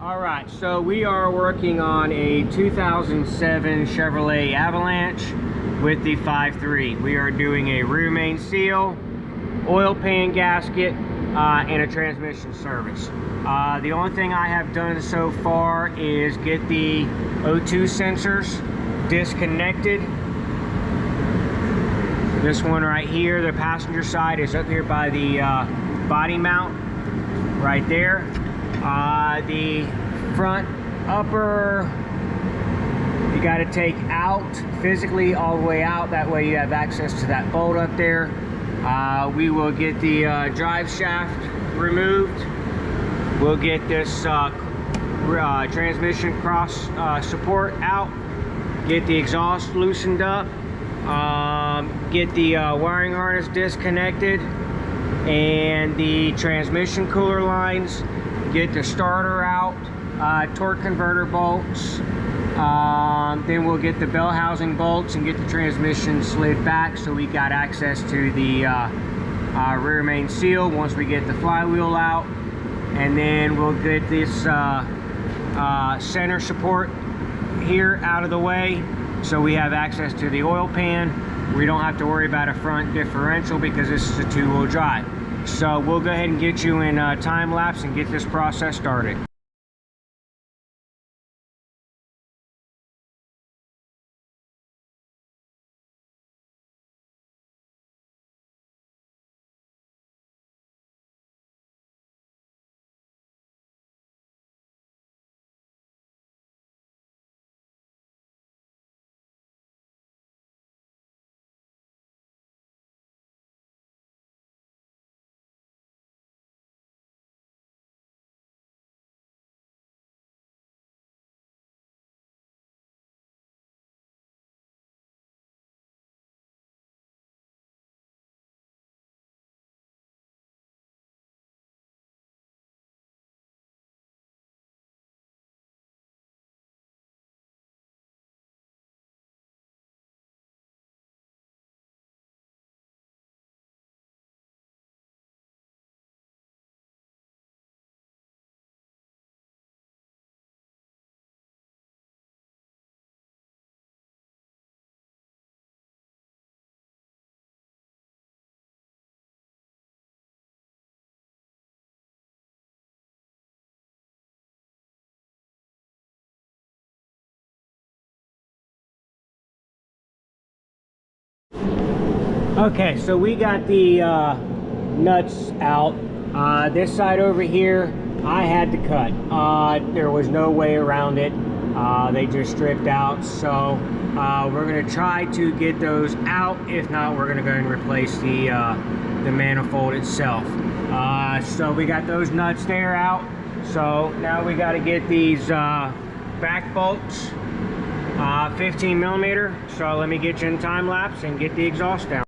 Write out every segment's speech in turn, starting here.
All right, so we are working on a 2007 Chevrolet Avalanche with the 5.3. We are doing a rear main seal, oil pan gasket, and a transmission service. The only thing I have done so far is get the O2 sensors disconnected. This one right here, the passenger side, is up here by the body mount right there. The front upper, you got to take out physically all the way out. That way you have access to that bolt up there. We will get the drive shaft removed. We'll get this transmission cross support out. Get the exhaust loosened up. Get the wiring harness disconnected and the transmission cooler lines. Get the starter out, torque converter bolts. Then we'll get the bell housing bolts and get the transmission slid back so we got access to the rear main seal once we get the flywheel out. And then we'll get this center support here out of the way so we have access to the oil pan. We don't have to worry about a front differential because this is a two-wheel drive. So we'll go ahead and get you in time lapse and get this process started. Okay, so we got the nuts out. This side over here, I had to cut. There was no way around it. They just stripped out. So we're gonna try to get those out. If not, we're gonna go and replace the manifold itself. So we got those nuts there out. So now we got to get these back bolts, 15 millimeter. So let me get you in time lapse and get the exhaust down.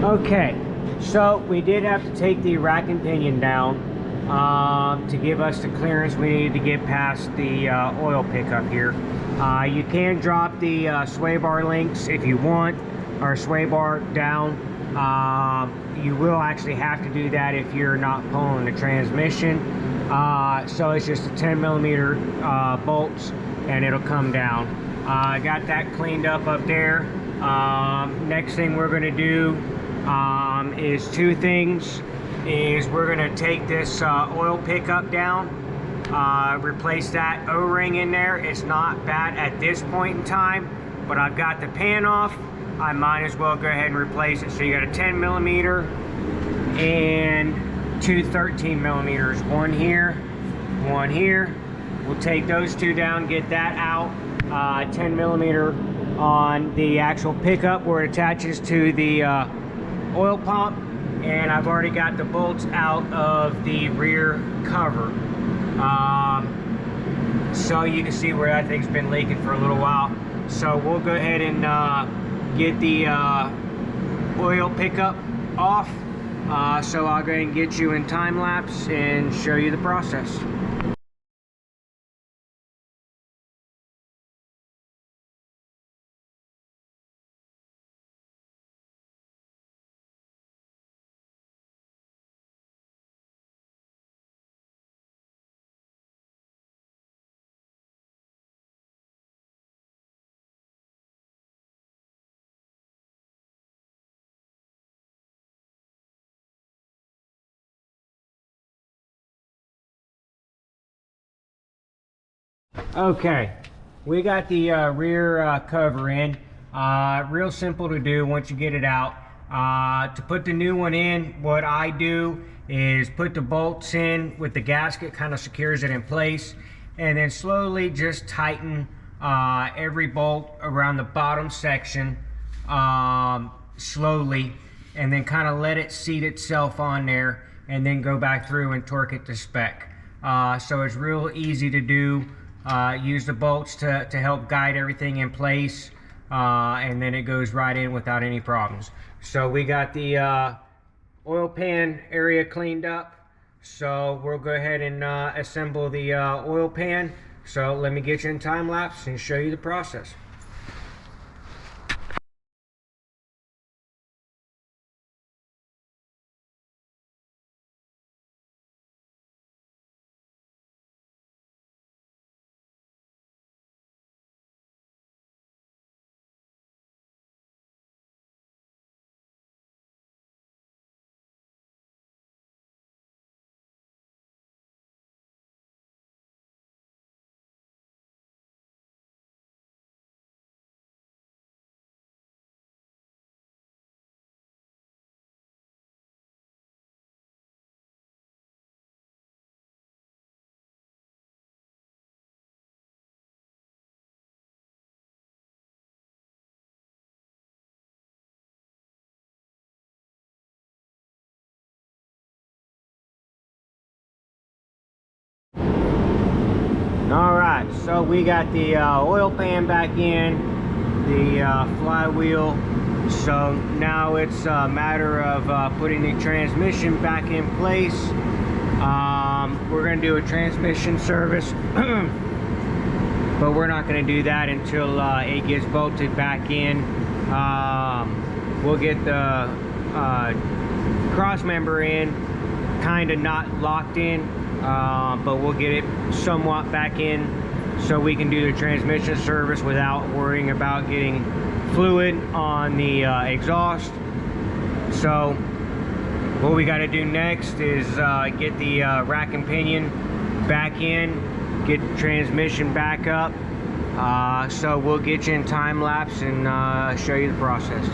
Okay, so we did have to take the rack and pinion down to give us the clearance we needed to get past the oil pickup here. You can drop the sway bar links if you want, or sway bar down. You will actually have to do that if you're not pulling the transmission. So it's just a 10 millimeter bolts, and it'll come down. I got that cleaned up there. Next thing we're going to do is two things. We're going to take this oil pickup down, replace that O-ring in there. It's not bad at this point in time, but I've got the pan off. I might as well go ahead and replace it. So you got a 10 millimeter and two 13 millimeters. One here, one here. We'll take those two down, get that out. 10 millimeter on the actual pickup where it attaches to the oil pump, and I've already got the bolts out of the rear cover, so you can see where that thing's been leaking for a little while. So we'll go ahead and get the oil pickup off, so I'll go ahead and get you in time lapse and show you the process. Okay, we got the rear cover in. Real simple to do once you get it out. To put the new one in, what I do is put the bolts in with the gasket, kind of secures it in place, and then slowly just tighten every bolt around the bottom section slowly, and then kind of let it seat itself on there, and then go back through and torque it to spec. So it's real easy to do. Use the bolts to help guide everything in place, and then it goes right in without any problems. So we got the oil pan area cleaned up, so we'll go ahead and assemble the oil pan. So let me get you in time lapse and show you the process. All right, so we got the oil pan back in, the flywheel. So now it's a matter of putting the transmission back in place. We're going to do a transmission service, but we're not going to do that until it gets bolted back in. We'll get the cross member in, kind of not locked in, but we'll get it somewhat back in so we can do the transmission service without worrying about getting fluid on the exhaust. So what we got to do next is get the rack and pinion back in, get the transmission back up. So we'll get you in time lapse and show you the process.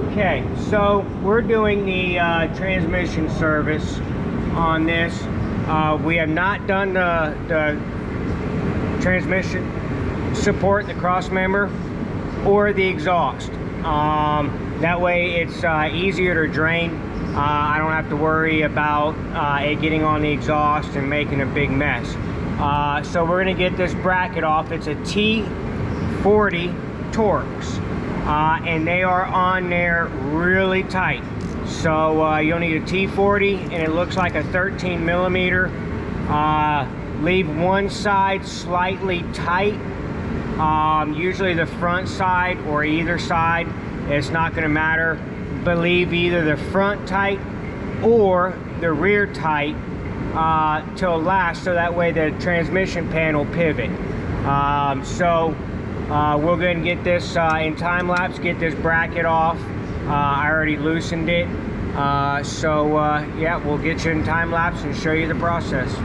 Okay, so we're doing the transmission service on this. We have not done the transmission support, the cross member, or the exhaust. That way it's easier to drain. I don't have to worry about it getting on the exhaust and making a big mess. So we're gonna get this bracket off. It's a T40 Torx, and they are on there really tight. So you'll need a T40, and it looks like a 13 millimeter. Leave one side slightly tight. Usually the front side or either side, it's not going to matter, but leave either the front tight or the rear tight till last, so that way the transmission pan will pivot. We'll go ahead and get this in time lapse, get this bracket off. I already loosened it. Yeah, we'll get you in time lapse and show you the process.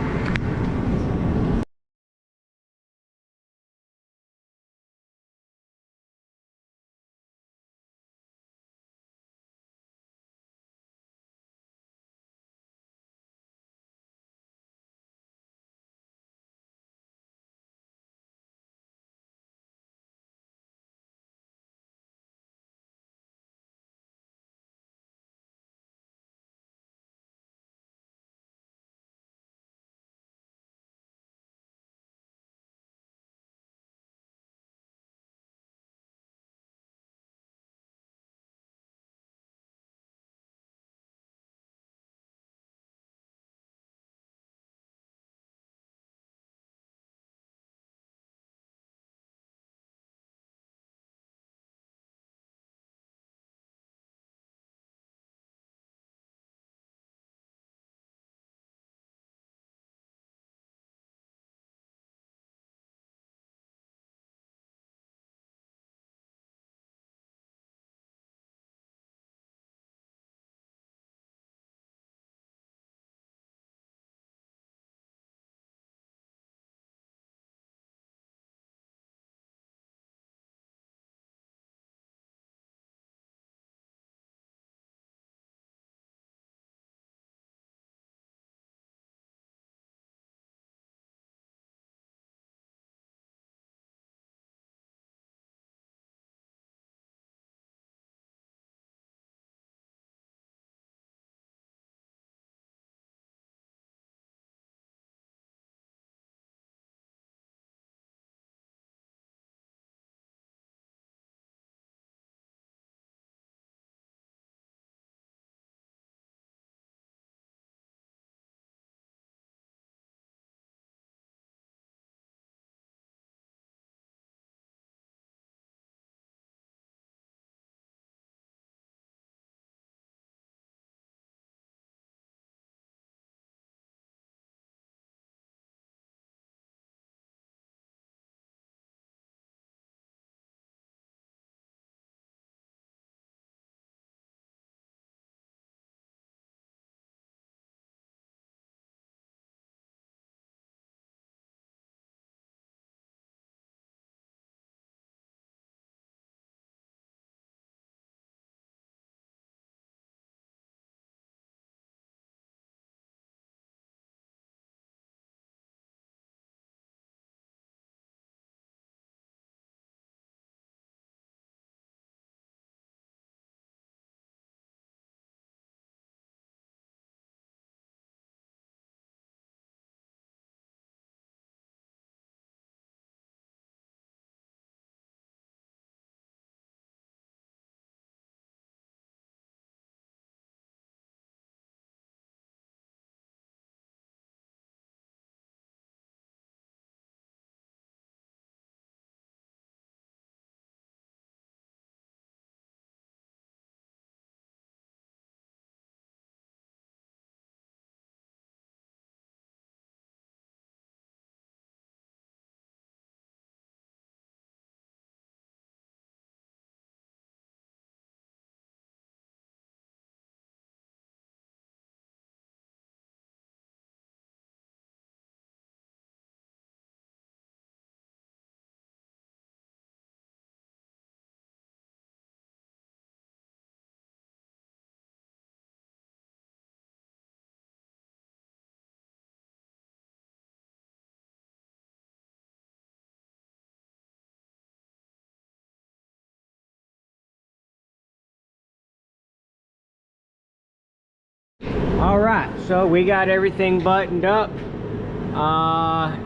All right, so we got everything buttoned up.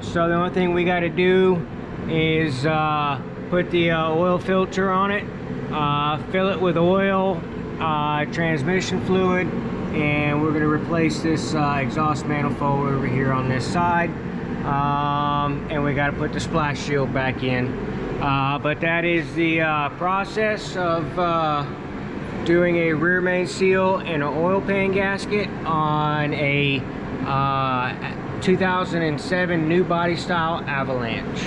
So the only thing we got to do is put the oil filter on it, fill it with oil, transmission fluid, and we're going to replace this exhaust manifold over here on this side. And we got to put the splash shield back in. But that is the process of doing a rear main seal and an oil pan gasket on a 2007 new body style Avalanche.